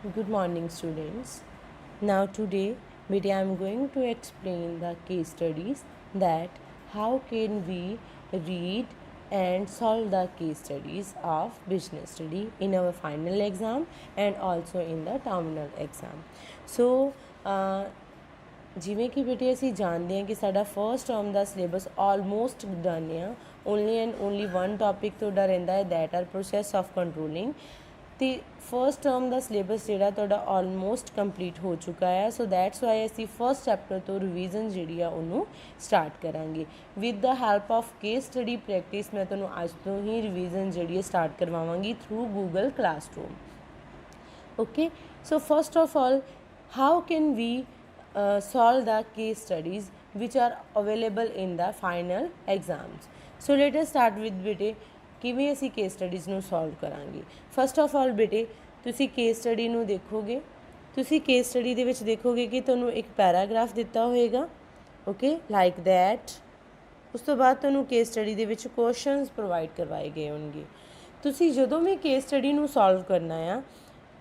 Good morning, students. Now, today, beta, I am going to explain the case studies that how can we read and solve the case studies of business study in our final exam and also in the terminal exam. So, ਜਿਵੇਂ ਕਿ ਬੇਟੇ ਅਸੀਂ ਜਾਣਦੇ ਹਾਂ ਕਿ ਸਾਡਾ first term ਦਾ syllabus almost done ਆ only and only one topic ਤੁਹਾਡਾ ਰਹਿੰਦਾ ਹੈ that are process of controlling ਅਤੇ ਫਸਟ ਟਰਮ ਦਾ ਸਿਲੇਬਸ ਜਿਹੜਾ ਤੁਹਾਡਾ ਆਲਮੋਸਟ ਕੰਪਲੀਟ ਹੋ ਚੁੱਕਾ ਹੈ ਸੋ ਦੈਟਸ ਵਾਈ ਅਸੀਂ ਫਸਟ ਚੈਪਟਰ ਤੋਂ ਰਿਵੀਜ਼ਨ ਜਿਹੜੀ ਆ ਉਹਨੂੰ ਸਟਾਰਟ ਕਰਾਂਗੇ with the help of case study practice ਮੈਂ ਤੁਹਾਨੂੰ ਅੱਜ ਤੋਂ ਹੀ ਰਿਵੀਜ਼ਨ ਜਿਹੜੀ ਹੈ ਸਟਾਰਟ ਕਰਵਾਵਾਂਗੀ through Google classroom okay so first of all how can we solve the case studies which are available in the final exams. So let us start with ਬੇਟੇ ਕਿਵੇਂ ਅਸੀਂ ਕੇਸ ਸਟੱਡੀਜ਼ ਨੂੰ solve ਕਰਾਂਗੇ first of all ਬੇਟੇ ਤੁਸੀਂ case study ਨੂੰ ਦੇਖੋਗੇ ਤੁਸੀਂ ਕੇਸ ਸਟੱਡੀ ਦੇ ਵਿੱਚ ਦੇਖੋਗੇ ਕਿ ਤੁਹਾਨੂੰ ਇੱਕ ਪੈਰਾਗ੍ਰਾਫ ਦਿੱਤਾ ਹੋਏਗਾ ਓਕੇ ਲਾਈਕ ਦੈਟ ਉਸ ਤੋਂ ਬਾਅਦ ਤੁਹਾਨੂੰ ਕੇਸ ਸਟੱਡੀ ਦੇ ਵਿੱਚ ਕੁਐਸਚਨਸ ਪ੍ਰੋਵਾਈਡ ਕਰਵਾਏ ਗਏ ਹੋਣਗੇ ਤੁਸੀਂ ਜਦੋਂ ਵੀ ਕੇਸ ਸਟੱਡੀ ਨੂੰ ਸੋਲਵ ਕਰਨਾ ਆ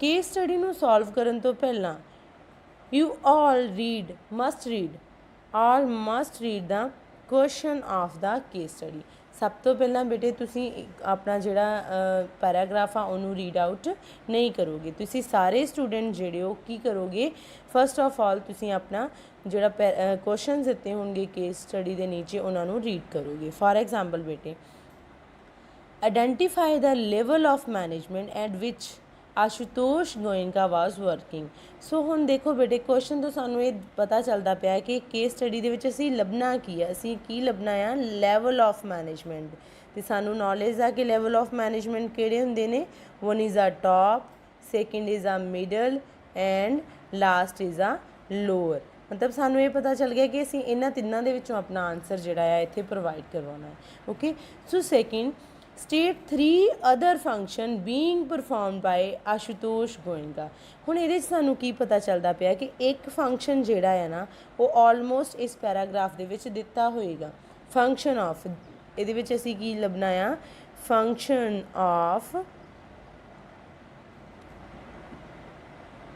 ਕੇਸ ਸਟੱਡੀ ਨੂੰ ਸੋਲਵ ਕਰਨ ਤੋਂ ਪਹਿਲਾਂ you all must read the question of the case study ਸਭ ਤੋਂ ਪਹਿਲਾਂ ਬੇਟੇ ਤੁਸੀਂ ਆਪਣਾ ਜਿਹੜਾ ਪੈਰਾਗ੍ਰਾਫ ਆ ਉਹਨੂੰ ਰੀਡ ਆਊਟ ਨਹੀਂ ਕਰੋਗੇ ਤੁਸੀਂ ਸਾਰੇ ਸਟੂਡੈਂਟ ਜਿਹੜੇ ਹੋ ਕੀ ਕਰੋਗੇ ਫਸਟ ਆਫ ਆਲ ਤੁਸੀਂ ਆਪਣਾ ਜਿਹੜਾ ਕੁਐਸਚਨਸ ਦਿੱਤੇ ਹੋਣਗੇ ਕੇਸ ਸਟੱਡੀ ਦੇ ਨੀਚੇ ਉਹਨਾਂ ਨੂੰ ਰੀਡ ਕਰੋਗੇ ਫॉर ਐਗਜ਼ਾਮਪਲ ਬੇਟੇ identify the level of management at which Ashutosh Goenka was working so ਹੁਣ ਦੇਖੋ ਬੇਟੇ ਕੁਐਸਚਨ ਤੋਂ ਸਾਨੂੰ ਇਹ ਪਤਾ ਚੱਲਦਾ ਪਿਆ ਕਿ ਕੇਸ ਸਟੱਡੀ ਦੇ ਵਿੱਚ ਅਸੀਂ ਲੱਭਣਾ ਕੀ ਆ ਅਸੀਂ ਕੀ ਲੱਭਣਾ ਆ ਲੈਵਲ ਆਫ ਮੈਨੇਜਮੈਂਟ ਅਤੇ ਸਾਨੂੰ ਨੌਲੇਜ ਆ ਕਿ ਲੈਵਲ ਆਫ ਮੈਨੇਜਮੈਂਟ ਕਿਹੜੇ ਹੁੰਦੇ ਨੇ ਵਨ ਇਜ਼ ਆ ਟੋਪ ਸੈਕਿੰਡ ਇਜ਼ ਆ ਮਿਡਲ ਐਂਡ ਲਾਸਟ ਇਜ਼ ਆ ਲੋਅਰ ਮਤਲਬ ਸਾਨੂੰ ਇਹ ਪਤਾ ਚੱਲ ਗਿਆ ਕਿ ਅਸੀਂ ਇਹਨਾਂ ਤਿੰਨਾਂ ਦੇ ਵਿੱਚੋਂ ਆਪਣਾ ਆਨਸਰ ਜਿਹੜਾ ਆ ਇੱਥੇ ਪ੍ਰੋਵਾਈਡ ਕਰਵਾਉਣਾ ਹੈ okay so second state 3 other function being performed by Ashutosh Goenka ਹੁਣ ਇਹਦੇ 'ਚ ਸਾਨੂੰ ਕੀ ਪਤਾ ਚੱਲਦਾ ਪਿਆ ਕਿ ਇੱਕ ਫੰਕਸ਼ਨ ਜਿਹੜਾ ਹੈ ਨਾ ਉਹ ਆਲਮੋਸਟ ਇਸ ਪੈਰਾਗ੍ਰਾਫ ਦੇ ਵਿੱਚ ਦਿੱਤਾ ਹੋਏਗਾ ਫੰਕਸ਼ਨ ਆਫ ਇਹਦੇ ਵਿੱਚ ਅਸੀਂ ਕੀ ਲੱਭਣਾ ਆ function of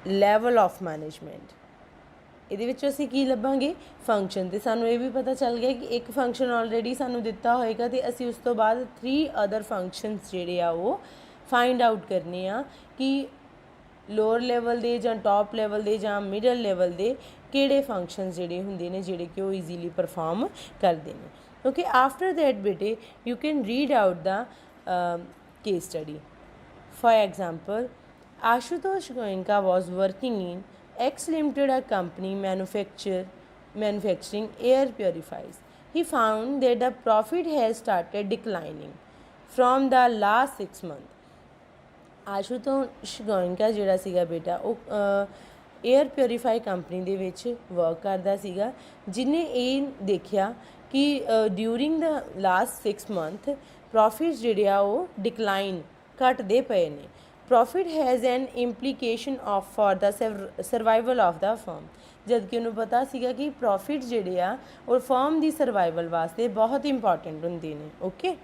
level of management ਇਹਦੇ ਵਿੱਚ ਅਸੀਂ ਕੀ ਲੱਭਾਂਗੇ ਫੰਕਸ਼ਨ ਅਤੇ ਸਾਨੂੰ ਇਹ ਵੀ ਪਤਾ ਚੱਲ ਗਿਆ ਕਿ ਇੱਕ ਫੰਕਸ਼ਨ ਆਲਰੇਡੀ ਸਾਨੂੰ ਦਿੱਤਾ ਹੋਏਗਾ ਅਤੇ ਅਸੀਂ ਉਸ ਤੋਂ ਬਾਅਦ 3 ਅਦਰ ਫੰਕਸ਼ਨਸ ਜਿਹੜੇ ਆ ਉਹ ਫਾਈਂਡ ਆਊਟ ਕਰਨੇ ਆ ਕਿ ਲੋਅਰ ਲੈਵਲ ਦੇ ਜਾਂ ਟੋਪ ਲੈਵਲ ਦੇ ਜਾਂ ਮਿਡਲ ਲੈਵਲ ਦੇ ਕਿਹੜੇ ਫੰਕਸ਼ਨਸ ਜਿਹੜੇ ਹੁੰਦੇ ਨੇ ਜਿਹੜੇ ਕਿ ਉਹ ਈਜ਼ੀਲੀ ਪਰਫਾਰਮ ਕਰਦੇ ਨੇ ਓਕੇ ਆਫਟਰ ਦੈਟ ਬੇਟੇ you can read out the case study for example Ashutosh Goenka was working in X Limited, a company manufacturing air purifiers. He found that the profit has started declining from the last 6 months. Ashutosh Goenka ਜਿਹੜਾ ਸੀਗਾ ਬੇਟਾ ਉਹ air purify company ਦੇ ਵਿੱਚ work ਕਰਦਾ ਸੀਗਾ ਜਿਹਨੇ ਇਹ ਦੇਖਿਆ ਕਿ during the last 6 month profit ਜਿਹੜੇ ਆ ਉਹ ਡਿਕਲਾਈਨ ਘਟਦੇ ਪਏ ਨੇ profit has an implication of for the survival of the firm ਜਦ ਕਿ ਉਹਨੂੰ ਪਤਾ ਸੀਗਾ ਕਿ ਪ੍ਰੋਫਿਟ ਜਿਹੜੇ ਆ ਉਹ ਫਰਮ ਦੀ ਸਰਵਾਈਵਲ ਵਾਸਤੇ ਬਹੁਤ ਇੰਪੋਰਟੈਂਟ ਹੁੰਦੇ ਨੇ okay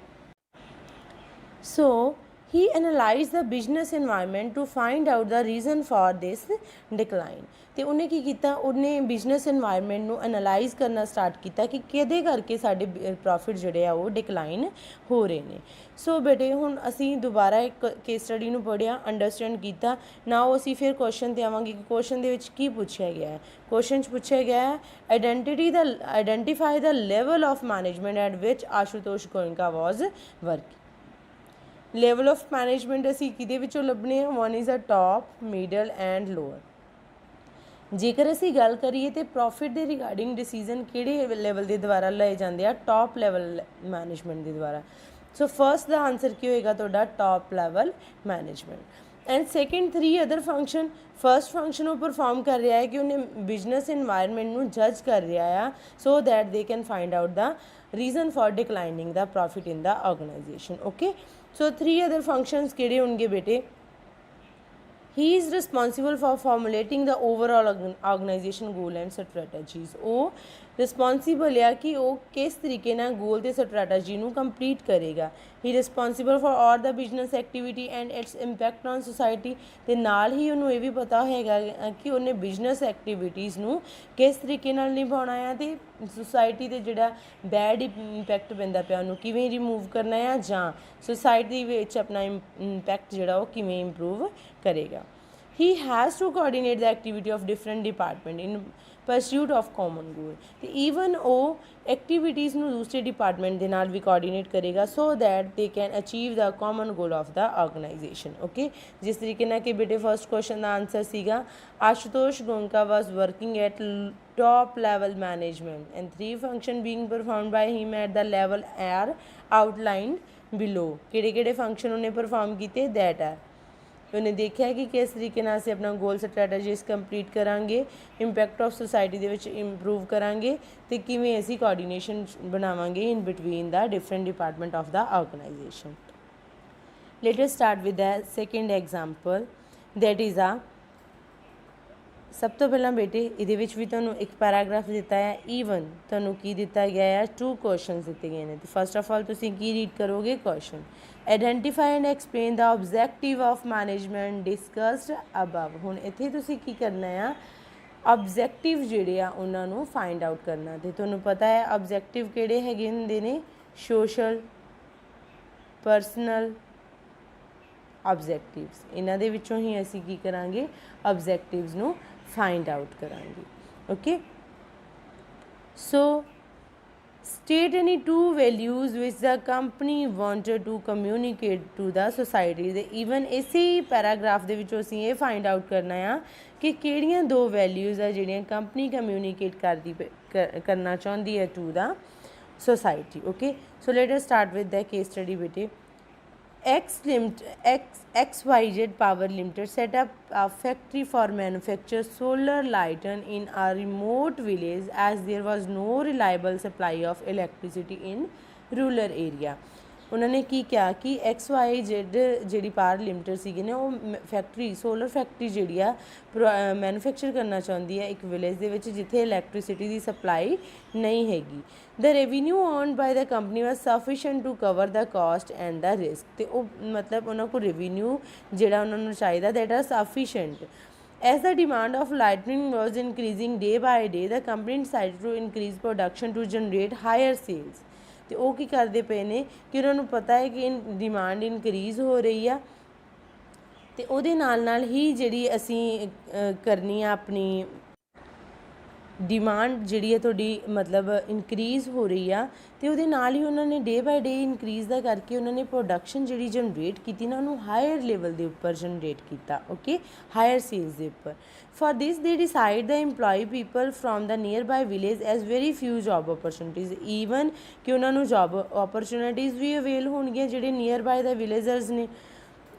so he analyzed the business environment to find out the reason for this decline ਤੇ ਉਹਨੇ ਕੀ ਕੀਤਾ ਉਹਨੇ ਬਿਜ਼ਨਸ ਇਨਵਾਇਰਨਮੈਂਟ ਨੂੰ ਐਨਾਲਾਈਜ਼ ਕਰਨਾ ਸਟਾਰਟ ਕੀਤਾ ਕਿ ਕਿਹਦੇ ਕਰਕੇ ਸਾਡੇ ਪ੍ਰੋਫਿਟ ਜਿਹੜੇ ਆ ਉਹ ਡਿਕਲਾਈਨ ਹੋ ਰਹੇ ਨੇ ਸੋ ਬੇਟੇ ਹੁਣ ਅਸੀਂ ਦੁਬਾਰਾ ਇੱਕ ਕੇਸ ਸਟੱਡੀ ਨੂੰ ਪੜ੍ਹਿਆ ਅੰਡਰਸਟੈਂਡ ਕੀਤਾ ਨਾਓ ਅਸੀਂ ਫਿਰ ਕੁਐਸਚਨ 'ਤੇ ਆਵਾਂਗੇ ਕਿ ਕੁਐਸਚਨ ਦੇ ਵਿੱਚ ਕੀ ਪੁੱਛਿਆ ਗਿਆ ਹੈ ਕੁਐਸਚਨ 'ਚ ਪੁੱਛਿਆ ਗਿਆ ਹੈ identify the level of management at which Ashutosh Goenka was working level of management ਅਸੀਂ ਕਿਹਦੇ ਵਿੱਚੋਂ ਲੱਭਣੇ ਆ one is uh top middle and lower ਜੇਕਰ ਅਸੀਂ ਗੱਲ ਕਰੀਏ ਤਾਂ ਪ੍ਰੋਫਿਟ ਦੇ ਰਿਗਾਰਡਿੰਗ ਡਿਸੀਜ਼ਨ ਕਿਹੜੇ ਲੈਵਲ ਦੇ ਦੁਆਰਾ ਲਏ ਜਾਂਦੇ ਆ ਟੋਪ ਲੈਵਲ ਮੈਨੇਜਮੈਂਟ ਦੇ ਦੁਆਰਾ ਸੋ ਫਸਟ ਦਾ ਆਨਸਰ ਕੀ ਹੋਏਗਾ ਤੁਹਾਡਾ top level management and second 3 other function first function ਉਹ ਪਰਫਾਰਮ ਕਰ ਰਿਹਾ ਹੈ ਕਿ ਉਹਨੇ ਬਿਜ਼ਨਸ ਇਨਵਾਇਰਨਮੈਂਟ ਨੂੰ ਜੱਜ ਕਰ ਰਿਹਾ ਆ so that they can find out the reason for declining the profit in the organisation okay so 3 other functions ਕਿਹੜੇ ਹੋਣਗੇ ਬੇਟੇ he is responsible for formulating the overall organization goal and strategies ਉਹ responsible ਆ ਕਿ ਉਹ ਕਿਸ ਤਰੀਕੇ ਨਾਲ ਗੋਲ ਅਤੇ ਸਟਰੈਟਜੀ ਨੂੰ ਕੰਪਲੀਟ ਕਰੇਗਾ। He responsible for all the business activity and its impact on society. ਅਤੇ ਨਾਲ ਹੀ ਉਹਨੂੰ ਇਹ ਵੀ ਪਤਾ ਹੋਏਗਾ ਕਿ ਉਹਨੇ ਬਿਜ਼ਨਸ ਐਕਟੀਵਿਟੀਜ਼ ਨੂੰ ਕਿਸ ਤਰੀਕੇ ਨਾਲ ਨਿਭਾਉਣਾ ਆ ਅਤੇ ਸੁਸਾਇਟੀ 'ਤੇ ਜਿਹੜਾ ਬੈਡ ਇੰਪੈਕਟ ਪੈਂਦਾ ਪਿਆ ਉਹਨੂੰ ਕਿਵੇਂ ਰਿਮੂਵ ਕਰਨਾ ਆ ਜਾਂ ਸੁਸਾਇਟੀ ਵਿੱਚ ਆਪਣਾ ਇੰਪੈਕਟ ਜਿਹੜਾ ਉਹ ਕਿਵੇਂ ਇੰਪਰੂਵ ਕਰੇਗਾ। He has to coordinate the activity of different department in pursuit of common goal। ਤੇ ਈਵਨ ਉਹ ਐਕਟੀਵਿਟੀਜ਼ ਨੂੰ ਦੂਸਰੇ ਡਿਪਾਰਟਮੈਂਟ ਦੇ ਨਾਲ ਵੀ ਕੋਆਰਡੀਨੇਟ ਕਰੇਗਾ so that they can achieve the common goal of the organisation. Okay, ਜਿਸ ਤਰੀਕੇ ਨਾਲ ਕਿ ਬੇਟੇ ਫਸਟ ਕੁਐਸਚਨ ਦਾ ਆਂਸਰ ਸੀਗਾ Ashutosh Goenka was working at top level management and 3 function being performed by him at the level are outlined below। ਕਿਹੜੇ ਕਿਹੜੇ function ਉਹਨੇ ਪਰਫਾਰਮ ਕੀਤੇ that are ਉਹਨੇ ਦੇਖਿਆ ਕਿ ਕਿਸ ਤਰੀਕੇ ਨਾਲ ਅਸੀਂ ਆਪਣਾ ਗੋਲ ਸਟ੍ਰੈਟਜੀਸ ਕੰਪਲੀਟ ਕਰਾਂਗੇ, ਇੰਪੈਕਟ ਆਫ ਸੁਸਾਇਟੀ ਦੇ ਵਿੱਚ ਇੰਪਰੂਵ ਕਰਾਂਗੇ ਅਤੇ ਕਿਵੇਂ ਅਸੀਂ ਕੋਆਰਡੀਨੇਸ਼ਨ ਬਣਾਵਾਂਗੇ in between the different department of the organisation. Light us start with the second example that is ਆ ਸਭ ਤੋਂ ਪਹਿਲਾਂ ਬੇਟੇ ਇਹਦੇ ਵਿੱਚ ਵੀ ਤੁਹਾਨੂੰ ਇੱਕ ਪੈਰਾਗ੍ਰਾਫ ਦਿੱਤਾ ਹੈ। ਈਵਨ ਤੁਹਾਨੂੰ ਕੀ ਦਿੱਤਾ ਗਿਆ ਹੈ 2 ਕੁਐਸਚਨਸ ਦਿੱਤੇ ਗਏ ਨੇ। ਤੇ ਫਸਟ ਆਫ ਆਲ ਤੁਸੀਂ ਕੀ ਰੀਡ ਕਰੋਗੇ question identify and explain the objective of management discussed above. ਹੁਣ ਇੱਥੇ ਤੁਸੀਂ ਕੀ ਕਰਨਾ ਆ ਆਬਜੈਕਟਿਵ ਜਿਹੜੇ ਆ ਉਹਨਾਂ ਨੂੰ ਫਾਈਂਡ ਆਊਟ ਕਰਨਾ। ਅਤੇ ਤੁਹਾਨੂੰ ਪਤਾ ਹੈ ਆਬਜੈਕਟਿਵ ਕਿਹੜੇ ਹੈਗੇ ਹੁੰਦੇ ਨੇ ਸੋਸ਼ਲ ਪਰਸਨਲ ਆਬਜੈਕਟਿਵਸ। ਇਹਨਾਂ ਦੇ ਵਿੱਚੋਂ ਹੀ ਅਸੀਂ ਕੀ ਕਰਾਂਗੇ ਆਬਜੈਕਟਿਵਸ ਨੂੰ find out ਕਰਾਂਗੇ। Okay, so state any 2 values which the company wanted to communicate to the society। ਦੇ ਈਵਨ ਇਸੇ ਪੈਰਾਗ੍ਰਾਫ ਦੇ ਵਿੱਚੋਂ ਅਸੀਂ ਇਹ ਫਾਈਂਡ ਆਊਟ ਕਰਨਾ ਆ ਕਿ ਕਿਹੜੀਆਂ 2 ਵੈਲਿਊਜ਼ ਆ ਜਿਹੜੀਆਂ ਕੰਪਨੀ ਕਮਿਊਨੀਕੇਟ ਕਰਨਾ ਚਾਹੁੰਦੀ ਹੈ to the society। Okay, so let us start with the case study ਬੇਟੇ। XYZ Power Limited set up a factory for manufacture solar lighting in a remote village as there was no reliable supply of electricity in rural area। ਉਹਨਾਂ ਨੇ ਕੀ ਕਿਹਾ ਕਿ XYZ ਜਿਹੜੀ power limited ਸੀਗੀ ਨੇ ਉਹ factory solar factory ਜਿਹੜੀ ਆ ਮੈਨੂਫੈਕਚਰ ਕਰਨਾ ਚਾਹੁੰਦੀ ਹੈ ਇੱਕ ਵਿਲੇਜ ਦੇ ਵਿੱਚ ਜਿੱਥੇ ਇਲੈਕਟ੍ਰੀਸਿਟੀ ਦੀ ਸਪਲਾਈ ਨਹੀਂ ਹੈਗੀ। The revenue owned by the company was sufficient to cover the cost and the risk. ਅਤੇ ਉਹ ਮਤਲਬ ਉਹਨਾਂ ਕੋਲ ਰੈਵਨਿਊ ਜਿਹੜਾ ਉਹਨਾਂ ਨੂੰ ਚਾਹੀਦਾ that R sufficient. As the demand of lightning was increasing day by day, the company decided to increase production to generate higher sales। ਅਤੇ ਉਹ ਕੀ ਕਰਦੇ ਪਏ ਨੇ ਕਿ ਉਹਨਾਂ ਨੂੰ ਪਤਾ ਹੈ ਕਿ ਡਿਮਾਂਡ ਇਨਕਰੀਜ਼ ਹੋ ਰਹੀ ਆ ਅਤੇ ਉਹਦੇ ਨਾਲ ਹੀ ਜਿਹੜੀ ਅਸੀਂ ਕਰਨੀ ਆ ਆਪਣੀ ਡਿਮਾਂਡ ਜਿਹੜੀ ਹੈ ਤੁਹਾਡੀ ਮਤਲਬ ਇਨਕਰੀਜ਼ ਹੋ ਰਹੀ ਆ ਅਤੇ ਉਹਦੇ ਨਾਲ ਹੀ ਉਹਨਾਂ ਨੇ ਡੇ ਬਾਏ ਡੇ ਇਨਕਰੀਜ਼ ਦਾ ਕਰਕੇ ਉਹਨਾਂ ਨੇ ਪ੍ਰੋਡਕਸ਼ਨ ਜਿਹੜੀ ਜਨਰੇਟ ਕੀਤੀ ਨਾ ਉਹਨੂੰ ਹਾਇਰ ਲੈਵਲ ਦੇ ਉੱਪਰ ਜਨਰੇਟ ਕੀਤਾ। ਓਕੇ, ਹਾਇਰ ਸੇਲਸ ਦੇ ਉੱਪਰ। ਫॉर ਦਿਸ ਦੇ decide the employee people from the near by village as very ਫਿਊ job opportunities. Even ਕਿ ਉਹਨਾਂ ਨੂੰ ਜੋਬ ਓਪਰਚੁਨਿਟੀਜ਼ ਵੀ ਅਵੇਲ ਹੋਣਗੀਆਂ ਜਿਹੜੇ ਨੀਅਰ ਬਾਏ ਦਾ ਵਿਲੇਜਰਸ ਨੇ।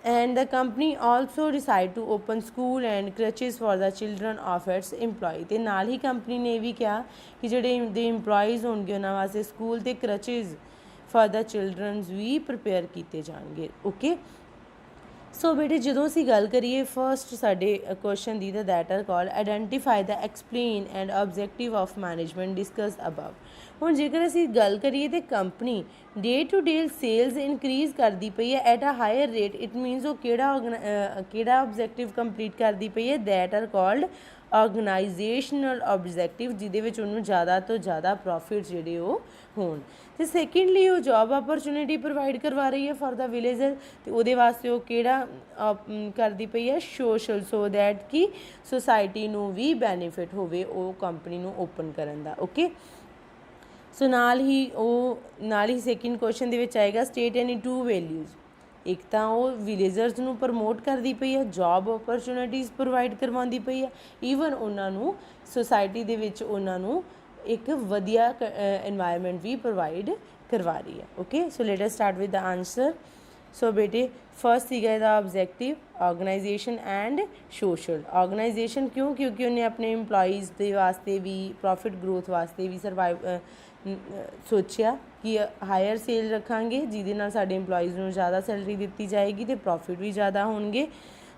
And the company also decide to open school and crèches for the children of its employee। ਤੇ ਨਾਲ ਹੀ company ਨੇ ਇਹ ਵੀ ਕਿਹਾ ਕਿ ਜਿਹੜੇ ਦੇ ਇੰਪਲੋਈਜ਼ ਹੋਣਗੇ ਉਹਨਾਂ ਵਾਸਤੇ ਸਕੂਲ ਅਤੇ ਕਰਚਿਜ਼ ਫॉर the children's ਵੀ ਪ੍ਰਪੇਅਰ ਕੀਤੇ ਜਾਣਗੇ। ਓਕੇ, ਸੋ ਬੇਟੇ ਜਦੋਂ ਅਸੀਂ ਗੱਲ ਕਰੀਏ ਫਸਟ ਸਾਡੇ ਕੁਐਸਚਨ ਦੀ ਤਾਂ that are called identify the explain and objective of management discuss above. ਹੁਣ ਜੇਕਰ ਅਸੀਂ ਗੱਲ ਕਰੀਏ ਤਾਂ company day to day sales increase ਕਰਦੀ ਪਈ ਹੈ at a higher rate. It means ਉਹ ਕਿਹੜਾ ਆਬਜੈਕਟਿਵ ਕੰਪਲੀਟ ਕਰਦੀ ਪਈ ਹੈ that are called organizational objective ਜਿਹਦੇ ਵਿੱਚ ਉਹਨੂੰ ਜ਼ਿਆਦਾ ਤੋਂ ਜ਼ਿਆਦਾ ਪ੍ਰੋਫਿਟ ਜਿਹੜੇ ਉਹ ਹੋਣ। ਅਤੇ ਸੈਕਿੰਡਲੀ ਉਹ ਜੋਬ ਓਪਰਚੁਨਿਟੀ ਪ੍ਰੋਵਾਈਡ ਕਰਵਾ ਰਹੀ ਹੈ ਫॉर ਦਾ ਵਿਲੇਜਰ ਅਤੇ ਉਹਦੇ ਵਾਸਤੇ ਉਹ ਕਿਹੜਾ ਕਰਦੀ ਪਈ ਹੈ ਸੋਸ਼ਲ ਸੋ ਦੈਟ ਕਿ ਸੁਸਾਇਟੀ ਨੂੰ ਵੀ ਬੈਨੀਫਿਟ ਹੋਵੇ ਉਹ ਕੰਪਨੀ ਨੂੰ ਓਪਨ ਕਰਨ ਦਾ। ਓਕੇ, ਸੋ ਨਾਲ ਹੀ ਸੈਕਿੰਡ ਕੁਐਸਚਨ ਦੇ ਵਿੱਚ ਆਏਗਾ ਸਟੇਟ ਐਨੀ 2 ਵੈਲਿਊਜ਼। ਇੱਕ ਤਾਂ ਉਹ ਵਿਲੇਜਰਸ ਨੂੰ ਪ੍ਰਮੋਟ ਕਰਦੀ ਪਈ ਹੈ ਜੋਬ ਓਪਰਚੁਨਿਟੀਜ਼ ਪ੍ਰੋਵਾਈਡ ਕਰਵਾਉਂਦੀ ਪਈ ਹੈ ਈਵਨ ਉਹਨਾਂ ਨੂੰ ਸੁਸਾਇਟੀ ਦੇ ਵਿੱਚ ਉਹਨਾਂ ਨੂੰ ਇੱਕ ਵਧੀਆ ਇਨਵਾਇਰਮੈਂਟ ਵੀ ਪ੍ਰੋਵਾਈਡ ਕਰਵਾ ਰਹੀ ਹੈ। Okay, so let us start with the answer. So ਬੇਟੇ ਫਸਟ ਸੀਗਾ ਇਹਦਾ objective organisation and social. Organisation ਕਿਉਂਕਿ ਉਹਨੇ ਆਪਣੇ ਇੰਪਲੋਈਜ਼ ਦੇ ਵਾਸਤੇ ਵੀ ਪ੍ਰੋਫਿਟ ਗਰੋਥ ਵਾਸਤੇ ਵੀ ਸੋਚਿਆ ਕਿ ਹਾਇਰ ਸੇਲ ਰੱਖਾਂਗੇ ਜਿਹਦੇ ਨਾਲ ਸਾਡੇ ਇੰਪਲੋਈਜ਼ ਨੂੰ ਜ਼ਿਆਦਾ ਸੈਲਰੀ ਦਿੱਤੀ ਜਾਏਗੀ ਅਤੇ ਪ੍ਰੋਫਿਟ ਵੀ ਜ਼ਿਆਦਾ ਹੋਣਗੇ।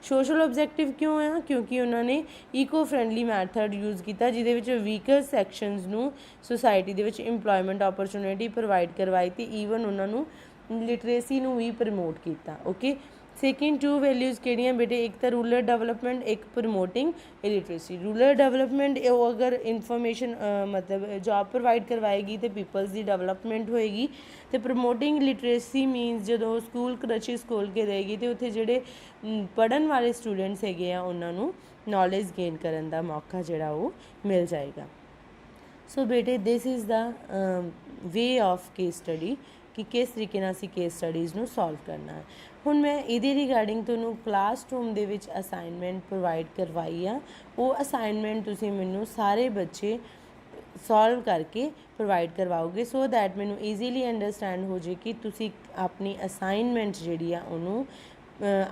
सोशल ऑब्जैक्टिव क्यों है, क्योंकि उन्होंने ईको फ्रेंडली मैथड यूज़ किया जिहदे वीकर सैक्शनस नूं सोसाइटी दे विच इंप्लॉयमेंट अपॉर्चुनिटी प्रोवाइड करवाई ते ईवन उन्होंने लिटरेसी नूं भी प्रमोट किया। ओके, सेकेंड टू वैल्यूज़ किहड़ियां बेटे, एक तो रूरल डेवलपमेंट, एक प्रमोटिंग इलिटरेसी। रूरल डेवलपमेंट अगर इंफॉर्मेशन मतलब जॉब प्रोवाइड करवाएगी तो पीपल्स की डेवलपमेंट होएगी। तो प्रमोटिंग लिटरेसी मीनस जो स्कूल क्रचिज खोल के देगी तो उत्थे जिहड़े पढ़न वाले स्टूडेंट्स हैगे आ उन्होंने नॉलेज गेन करने का मौका जिहड़ा वो मिल जाएगा। सो बेटे this is the way of case study कि किस तरीके नाल असीं केस स्टडीज़ नूं सॉल्व करना है। हुण मैं इहदे रिगार्डिंग तुहानूं क्लासरूम दे विच असाइनमेंट प्रोवाइड करवाई आ, वो असाइनमेंट तुसीं मैनूं सारे बच्चे सॉल्व करके प्रोवाइड करवाओगे सो दैट मैनूं ईजीली अंडरस्टैंड हो जाए कि तुसीं अपनी असाइनमेंट जिहड़ी आ उहनूं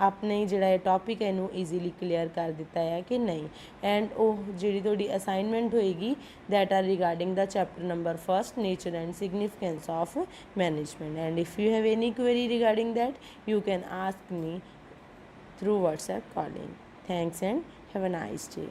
अपने जिहड़ा टॉपिक है इनू ईजीली क्लीयर कर दिता है कि नहीं। एंड वो जी थोड़ी असाइनमेंट होएगी that are regarding the chapter number 1 nature and significance of management. And if you have any query regarding that you can ask me through WhatsApp calling. Thanks and have a nice day.